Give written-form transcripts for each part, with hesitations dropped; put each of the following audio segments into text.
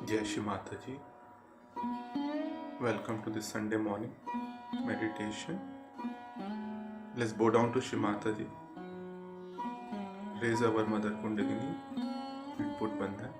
Jai Shri Mataji. Welcome to this Sunday morning meditation. Let's bow down to Shri Mataji. Raise our Mother Kundalini and put Bandhan.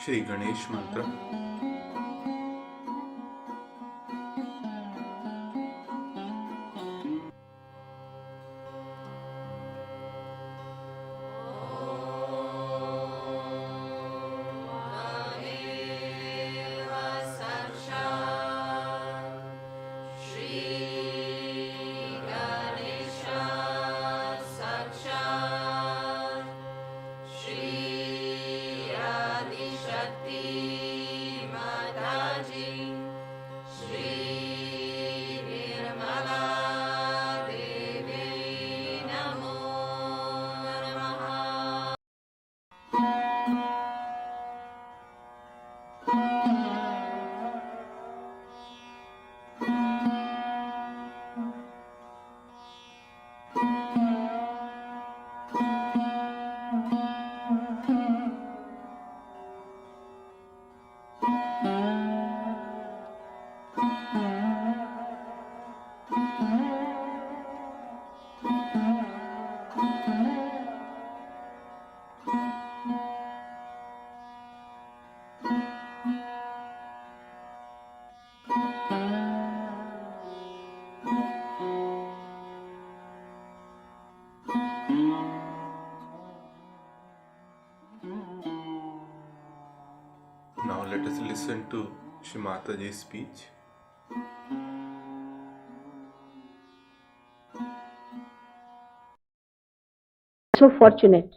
Shri Ganesh Mantra. Now let us listen to Shri Mataji's speech. So fortunate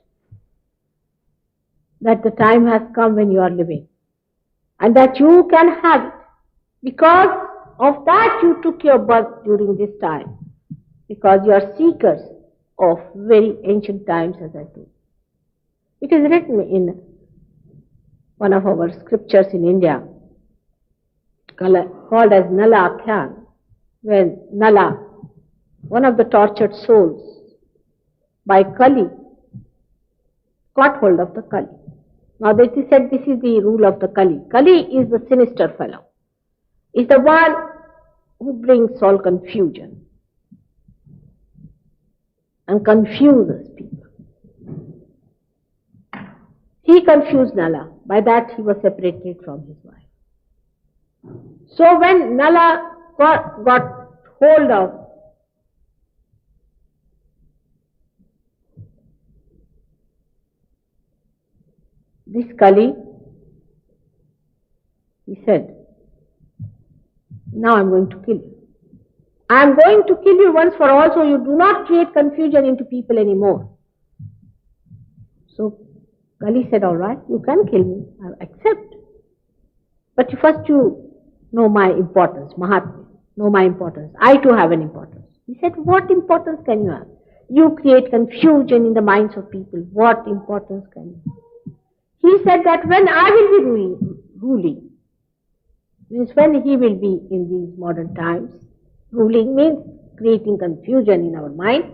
that the time has come when you are living and that you can have it. Because of that you took your birth during this time, because you are seekers of very ancient times, as I told. It is written in one of our scriptures in India called as Nala Akhyan, when Nala, one of the tortured souls by Kali, caught hold of the Kali. Now they said this is the rule of the Kali. Kali is the sinister fellow. Is the one who brings all confusion and confuses people. He confused Nala. By that he was separated from his wife. So when Nala got hold of this Kali, he said, now I am going to kill you. I am going to kill you once for all, so you do not create confusion into people anymore. So Kali said, all right, you can kill me, I accept. But first you know my importance, Mahatma, know my importance. I too have an importance. He said, what importance can you have? You create confusion in the minds of people. What importance can you have? He said that when I will be ruling, means when he will be in these modern times, ruling means creating confusion in our minds.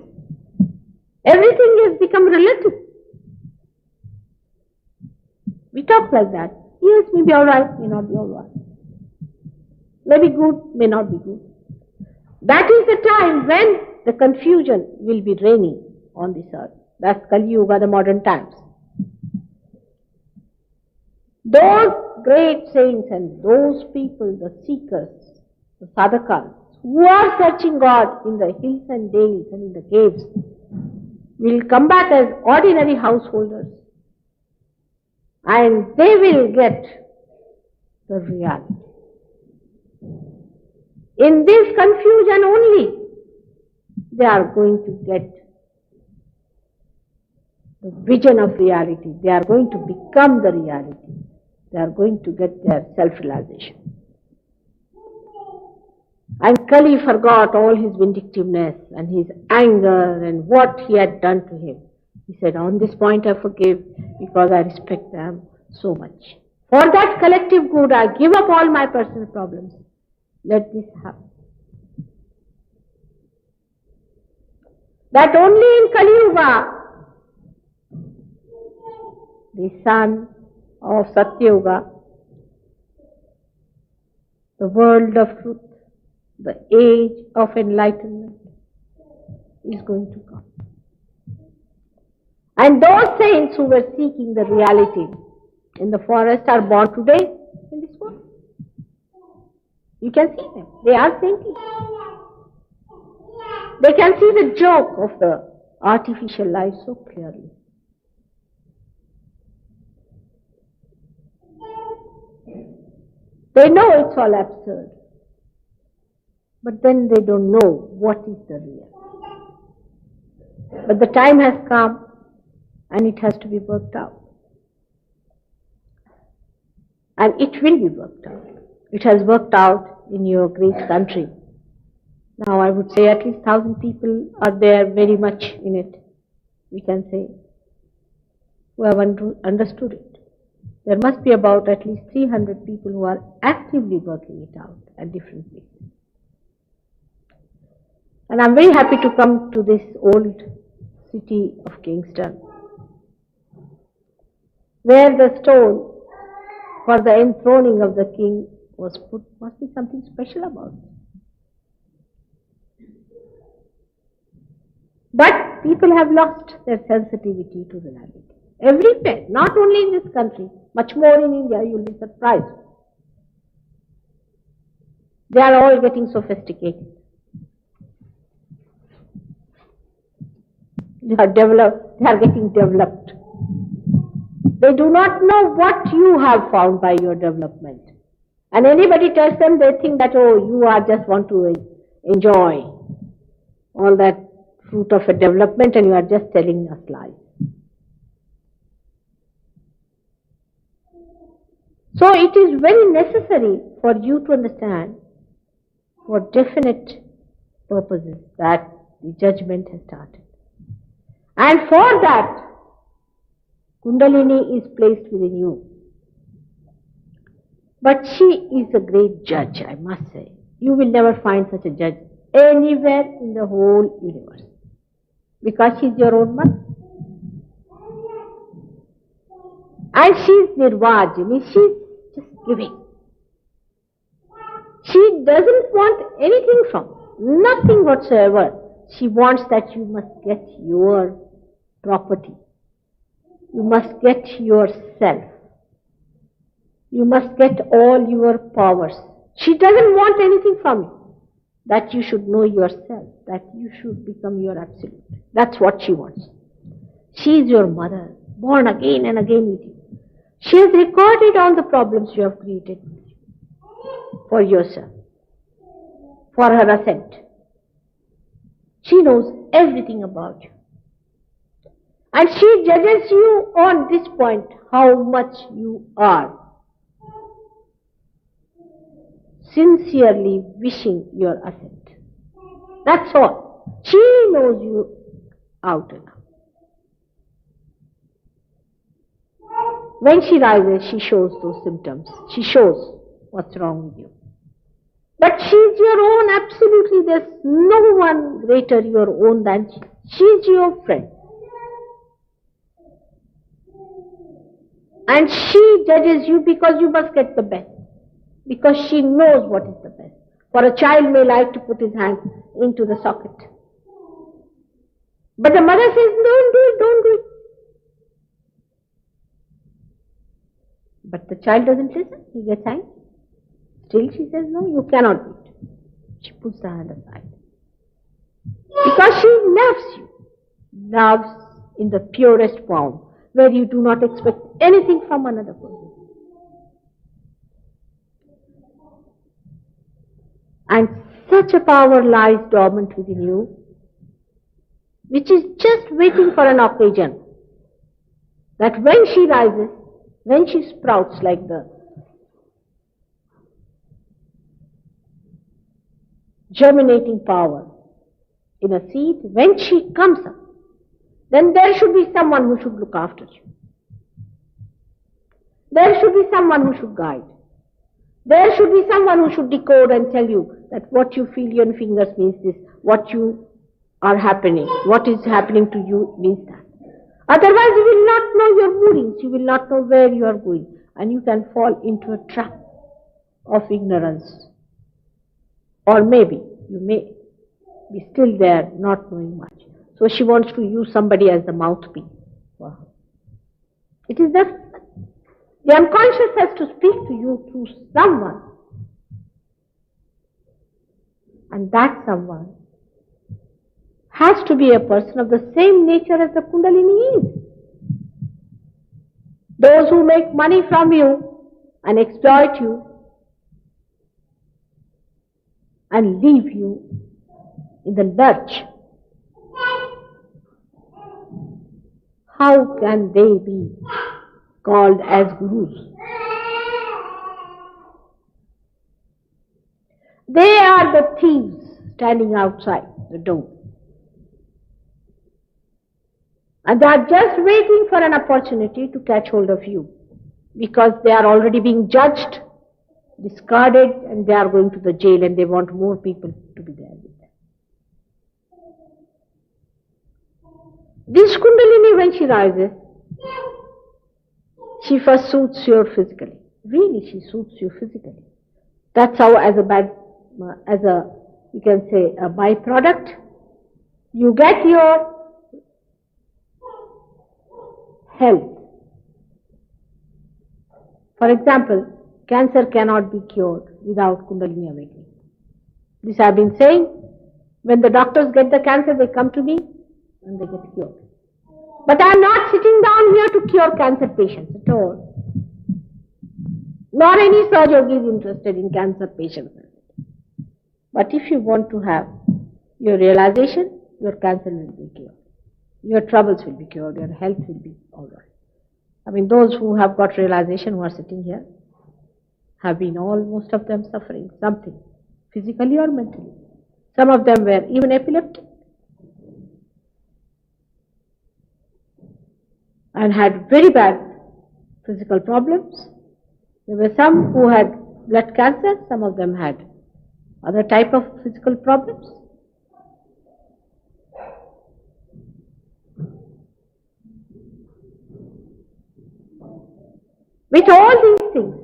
Everything has become relative. We talk like that. Yes, may be alright, may not be alright. May be good, may not be good. That is the time when the confusion will be reigning on this earth. That's Kali Yuga, the modern times. Those great saints and those people, the seekers, the sadhakas, who are searching God in the hills and dales and in the caves, will come back as ordinary householders, and they will get the reality. In this confusion only, they are going to get the vision of reality. They are going to become the reality. They are going to get their self-realization. And Kali forgot all his vindictiveness and his anger and what he had done to him. He said, on this point I forgive because I respect them so much. For that collective good, I give up all my personal problems. Let this happen. That only in Kali Yuga, the son of Satya Yuga, the world of truth, the age of enlightenment is going to come. And those saints who were seeking the reality in the forest are born today in this world. You can see them. They are thinking. They can see the joke of the artificial life so clearly. They know it's all absurd. But then they don't know what is the real. But the time has come and it has to be worked out. And it will be worked out. It has worked out in your great country. Now I would say at least 1,000 people are there very much in it, we can say, who have understood it. There must be about at least 300 people who are actively working it out at different places. And I'm very happy to come to this old city of Kingston, where the stone for the enthroning of the king was put. Must be something special about it. But people have lost their sensitivity to reality. Everywhere, not only in this country, much more in India, you'll be surprised. They are all getting sophisticated. They are getting developed. They do not know what you have found by your development. And anybody tells them, they think that, oh, you are just want to enjoy all that fruit of a development and you are just telling us lies. So it is very necessary for you to understand for definite purposes that the judgment has started. And for that, Kundalini is placed within you. But she is a great judge, I must say. You will never find such a judge anywhere in the whole universe. Because she is your own mother. And she is Nirvajini, she is just giving. She doesn't want anything from you, nothing whatsoever. She wants that you must get your property. You must get yourself. You must get all your powers. She doesn't want anything from you. That you should know yourself, that you should become your absolute. That's what she wants. She is your mother, born again and again with you. She has recorded all the problems you have created for yourself, for her ascent. She knows everything about you. And she judges you on this point, how much you are sincerely wishing your ascent. That's all. She knows you out and out. When she rises, she shows those symptoms. She shows what's wrong with you. But she's your own, absolutely. There's no one greater your own than she. She's your friend. And she judges you because you must get the best. Because she knows what is the best. For a child may like to put his hand into the socket. But the mother says, don't do it, don't do it. But the child doesn't listen, he gets angry. Still she says, no, you cannot do it. She puts the hand aside. Because she loves you. Loves in the purest form, where you do not expect anything from another person. And such a power lies dormant within you, which is just waiting for an occasion. That when she rises, when she sprouts like the germinating power in a seed, when she comes up, then there should be someone who should look after you. There should be someone who should guide. There should be someone who should decode and tell you that what you feel your fingers means this, what you are happening, what is happening to you means that. Otherwise you will not know your movings, you will not know where you are going, and you can fall into a trap of ignorance. Or maybe you may be still there not knowing much. So she wants to use somebody as the mouthpiece for her. It is The unconscious has to speak to you through someone. And that someone has to be a person of the same nature as the Kundalini is. Those who make money from you and exploit you and leave you in the lurch, how can they be called as gurus? They are the thieves standing outside the door. And they are just waiting for an opportunity to catch hold of you, because they are already being judged, discarded, and they are going to the jail, and they want more people to be there with them. This Kundalini, when she rises, she first soothes you physically. Really, she soothes you physically. That's how, you can say, a byproduct, you get your health. For example, cancer cannot be cured without Kundalini awakening. This I have been saying. When the doctors get the cancer, they come to me and they get cured. But I am not sitting down here to cure cancer patients at all. Nor any Sahaja Yogi is interested in cancer patients. But if you want to have your realization, your cancer will be cured. Your troubles will be cured, your health will be all right. I mean, those who have got realization, who are sitting here, have been most of them suffering something, physically or mentally. Some of them were even epileptic and had very bad physical problems. There were some who had blood cancer, some of them had other type of physical problems. With all these things,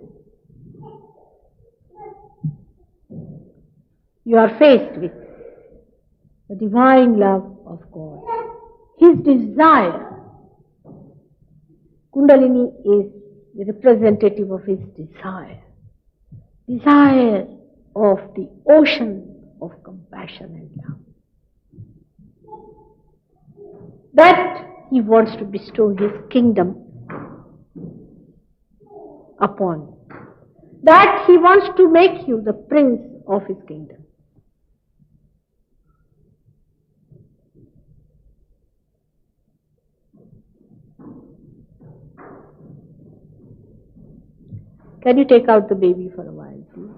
you are faced with the divine love of God. His desire. Kundalini is the representative of his desire. Desire of the ocean of compassion and love. That he wants to bestow his kingdom upon you. That he wants to make you the prince of his kingdom. Can you take out the baby for a while, please?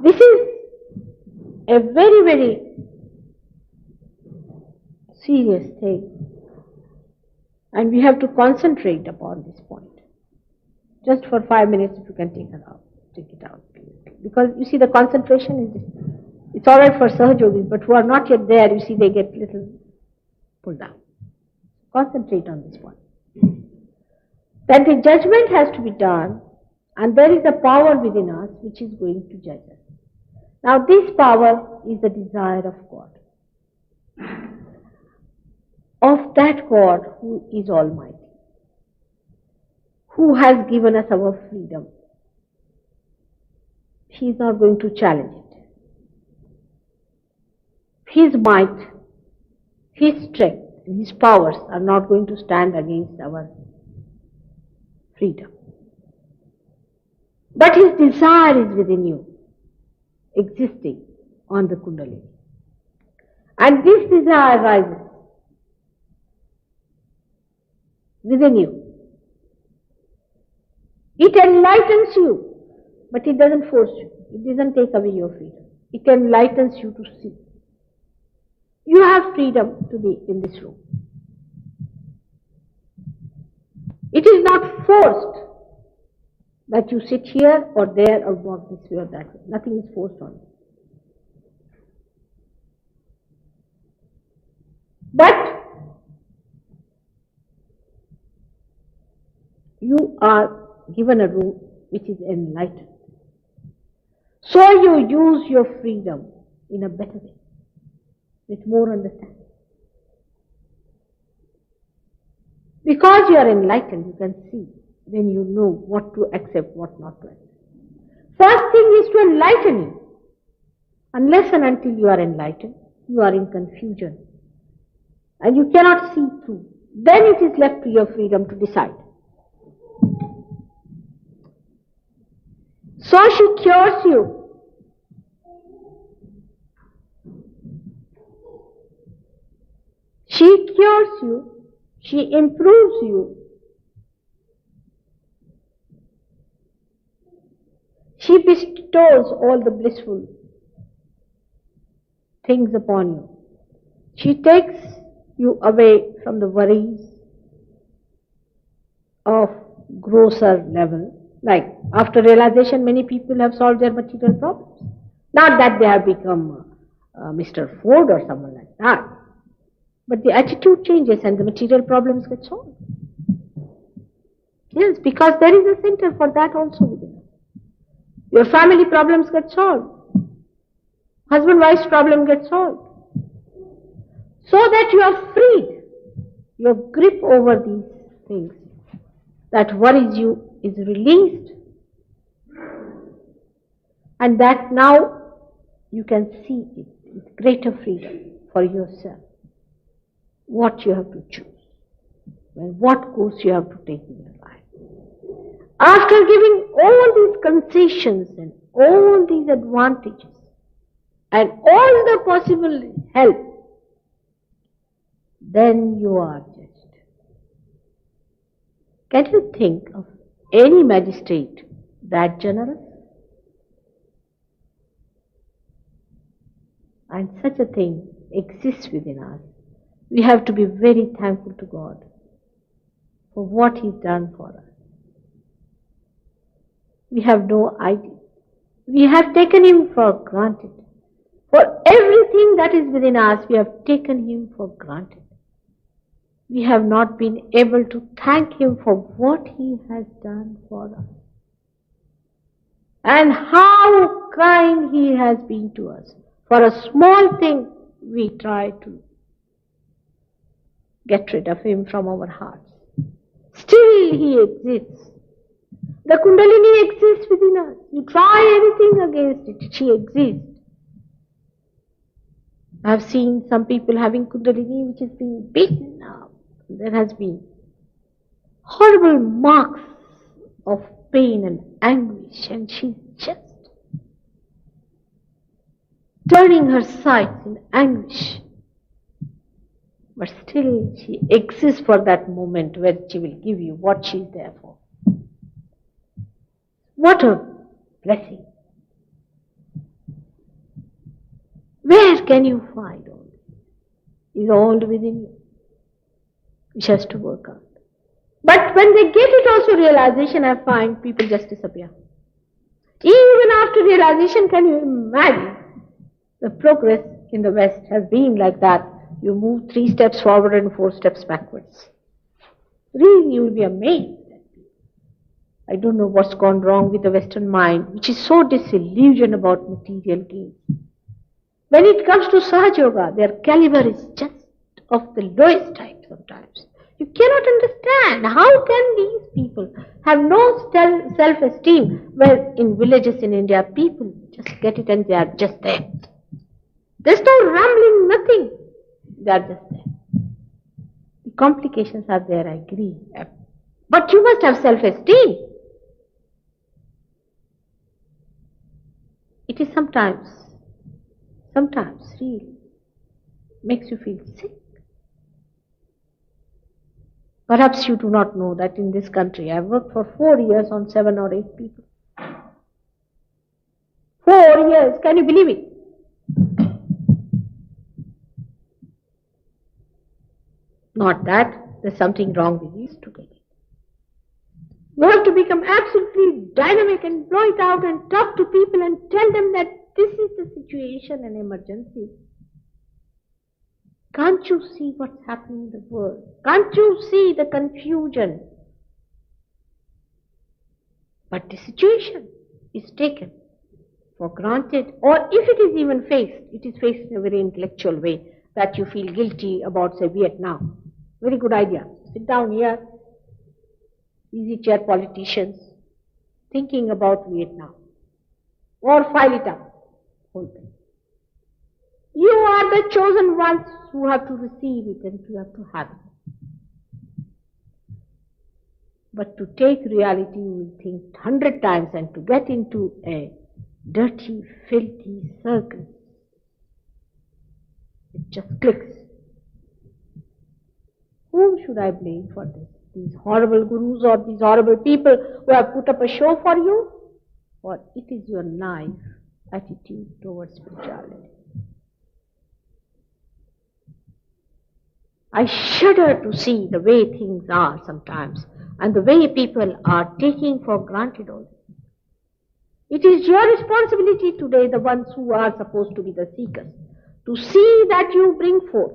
This is a very, very serious thing. And we have to concentrate upon this point. Just for 5 minutes, if you can take it out, please. Because you see, the concentration it's all right for Sahaja Yogis, but who are not yet there, you see, they get little pulled down. Concentrate on this point. That the judgment has to be done, and there is a power within us which is going to judge us. Now, this power is the desire of God. Of that God who is Almighty, who has given us our freedom. He is not going to challenge it. His might, his strength, and his powers are not going to stand against our freedom. But his desire is within you, existing on the Kundalini. And this desire rises within you. It enlightens you, but it doesn't force you. It doesn't take away your freedom. It enlightens you to see. You have freedom to be in this room. It is not forced that you sit here or there or walk this way or that way. Nothing is forced on you. But you are given a room which is enlightened. So you use your freedom in a better way, with more understanding. Because you are enlightened, you can see, then you know what to accept, what not to accept. First thing is to enlighten you. Unless and until you are enlightened, you are in confusion. And you cannot see through. Then it is left to your freedom to decide. So she cures you. She cures you. She improves you. She bestows all the blissful things upon you. She takes you away from the worries of grosser level. Like after realization, many people have solved their material problems. Not that they have become Mr. Ford or someone like that. But the attitude changes and the material problems get solved. Yes, because there is a center for that also within us. Your family problems get solved. Husband-wife's problem gets solved. So that you are freed. Your grip over these things that worries you is released. And that now you can see it with greater freedom for yourself. What you have to choose. And what course you have to take in your life. After giving all these concessions and all these advantages and all the possible help, then you are judged. Can you think of any magistrate that generous? And such a thing exists within us. We have to be very thankful to God for what He's done for us. We have no idea. We have taken Him for granted. For everything that is within us, we have taken Him for granted. We have not been able to thank Him for what He has done for us. And how kind He has been to us. For a small thing, we try to get rid of Him from our hearts. Still He exists. The Kundalini exists within us. You try anything against it, she exists. I have seen some people having Kundalini which has been beaten up. There has been horrible marks of pain and anguish, and she's just turning her sights in anguish. But still she exists for that moment where she will give you what she is there for. What a blessing. Where can you find all this? It's all within you. Which has to work out. But when they get it also realization, I find people just disappear. Even after realization, can you imagine? The progress in the West has been like that. You move 3 steps forward and 4 steps backwards. Really, you will be amazed. I don't know what's gone wrong with the Western mind, which is so disillusioned about material gains. When it comes to Sahaja Yoga, their caliber is just of the lowest type sometimes. You cannot understand how can these people have no self-esteem, where in villages in India people just get it and they are just there. There's no rambling, nothing. They are just there. The complications are there, I agree. But you must have self-esteem. It is sometimes really makes you feel sick. Perhaps you do not know that in this country I have worked for 4 years on 7 or 8 people. 4 years, can you believe it? Not that there's something wrong with you to get it. You have to become absolutely dynamic and blow it out and talk to people and tell them that this is the situation and emergency. Can't you see what's happening in the world? Can't you see the confusion? But the situation is taken for granted, or if it is even faced, it is faced in a very intellectual way that you feel guilty about, say, Vietnam. Very good idea. sit down here, easy chair politicians, thinking about Vietnam, or file it up, whole thing. You are the chosen ones who have to receive it and who have to have it. But to take reality, you will think 100 times, and to get into a dirty, filthy circle, it just clicks. Whom should I blame for this? These horrible gurus or these horrible people who have put up a show for you? Or it is your naive attitude towards spirituality? I shudder to see the way things are sometimes and the way people are taking for granted all this. It is your responsibility today, the ones who are supposed to be the seekers, to see that you bring forth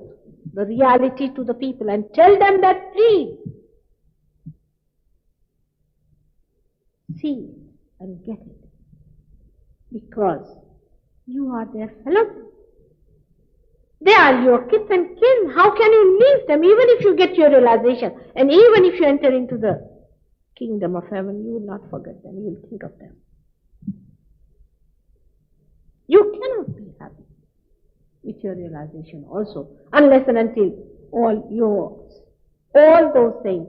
the reality to the people and tell them that please see and get it, because you are their fellow. They are your kith and kin. How can you leave them? Even if you get your realization and even if you enter into the kingdom of heaven, you will not forget them. You will think of them. You cannot be happy with your realization also, unless and until all those things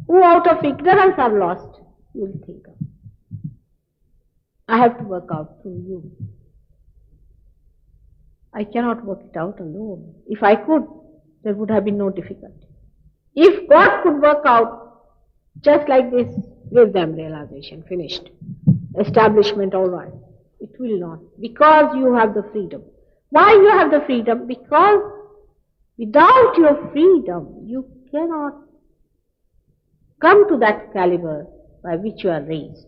who out of ignorance are lost, you will think of. I have to work out through you. I cannot work it out alone. If I could, there would have been no difficulty. If God could work out just like this, give them realization, finished. Establishment, all right. It will not. Because you have the freedom. Why you have the freedom? Because without your freedom, you cannot come to that caliber by which you are raised.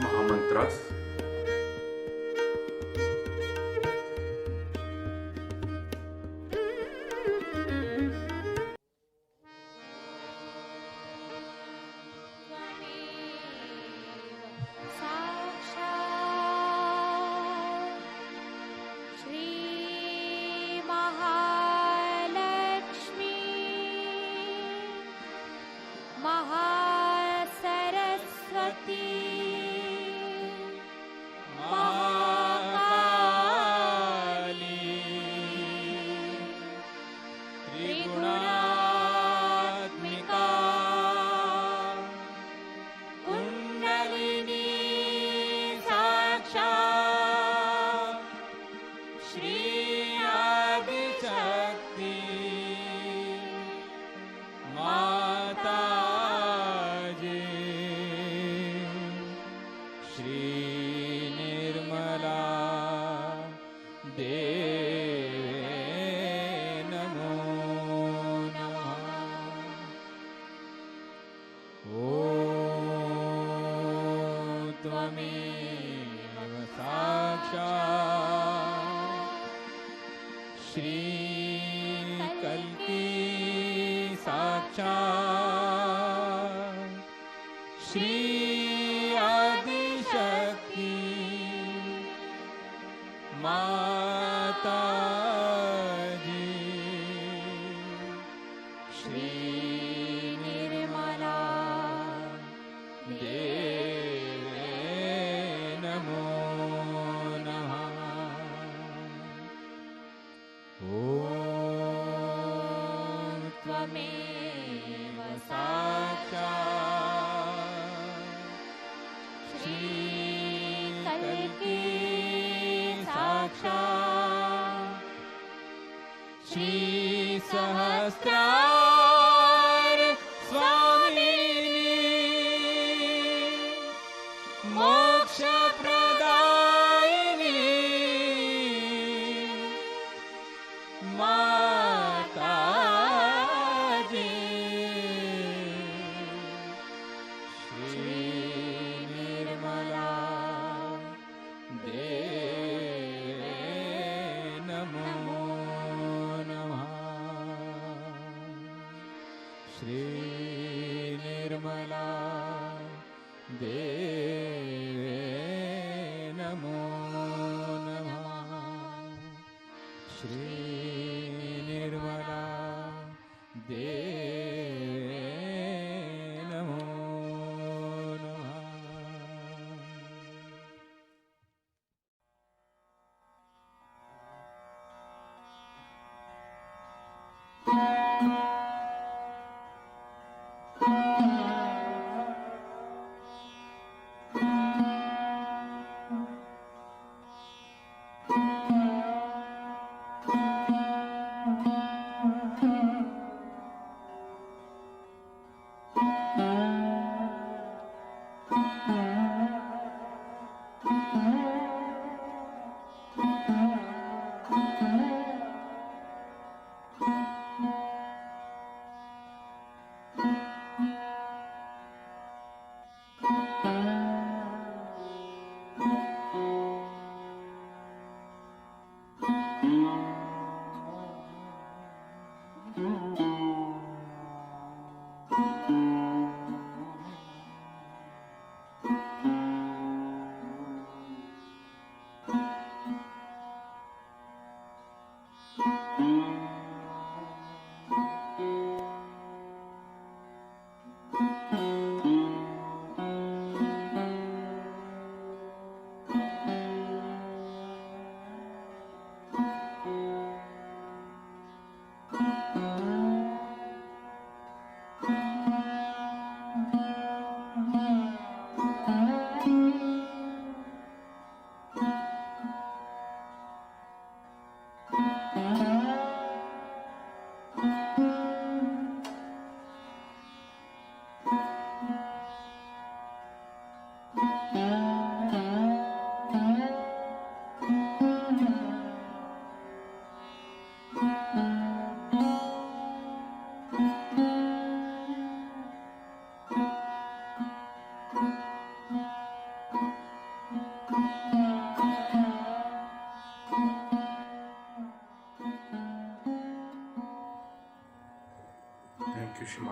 Mahamantras.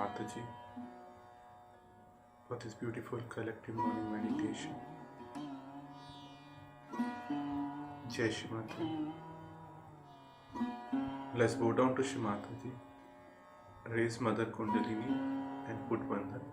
Mataji for this beautiful collective morning meditation. Jai Shri Mata. Let's bow down to Shri Mataji, raise Mother Kundalini and put Bandhan.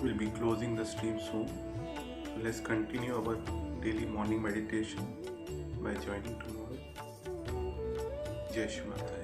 We'll be closing the stream soon. So let's continue our daily morning meditation by joining tomorrow. Jai Shri Mata.